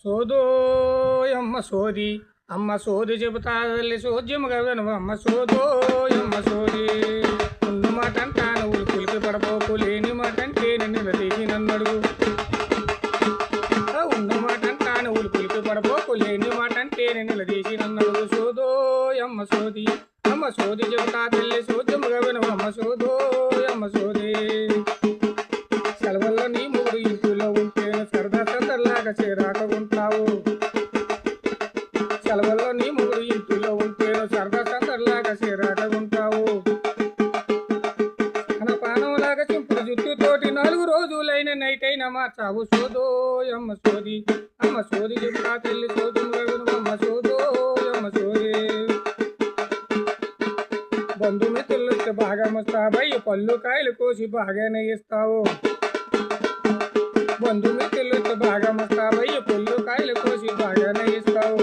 సోదోయమ్మ సోది అమ్మ సోది చెబుతా తల్లి సోద్యముగా వినవు అమ్మ సోదోయమ్మ సోది ఉన్న మాట అంటాను ఉలికి పడపోకు లేని మాట అంటే నిలదీసి నన్ను అడుగు ఉన్న మాట అంటాను ఉలికి పడపోకు లేని మాట అంటే నిలదీసి నన్ను అడుగు సోదోయమ్మ సోది అమ్మ సోది చెబుతా తల్లి సోద్యముగా వినవు అమ్మ సోదోయమ్మ సోది సెలవుల్లో నీ మూడు ఇంటిలో ఉంటేను సరదా సందర్లాగా చేరాక ఉంటావు సెలవుల్లో నీ మూడు ఇంటిలో ఉంటేను సరదా సందర్లాగా చేరాక ఉంటావు మన పానంలాగా చింపుడు జుట్టుతోటి 4 రోజులైన నైట్ అయినా మార్చావు సోదోయమ్మ సోది అమ్మ సోది చెప్తా తెల్లి సోదముగా వినుమమ్మ సోదోయమ్మ సోది బంధుమిత్రులు వస్తే బాగా ముస్తాబయ్యి పళ్ళు కాయలు కోసి బాగానే ఇస్తావు బంధుమిత్రులు వస్తే బాగా ముస్తాబయ్యి పళ్ళు కాయలు కోసి బాగానే ఇస్తావు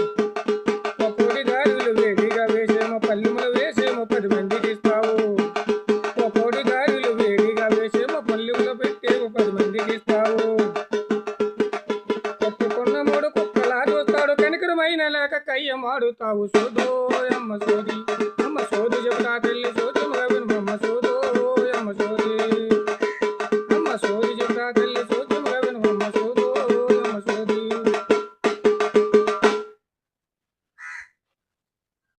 ఒక్కోటి గారెలు వేడిగా వేసేమో పల్లెములు వేసేమో 10 మందికి ఇస్తావు ఒక్కోటి గారెలు వేడిగా వేసేమో పల్లెములు పెట్టేమో 10 మందికి ఇస్తావు కొట్టుకున్న 3 కుక్కలా చూస్తాడు కనికరమైన లేక కయ్య మాడుతావు సోదోయమ్మ సోది అమ్మ సోది చెబుతా తెల్లి సోదమ్మ వినుమమ్మ సోది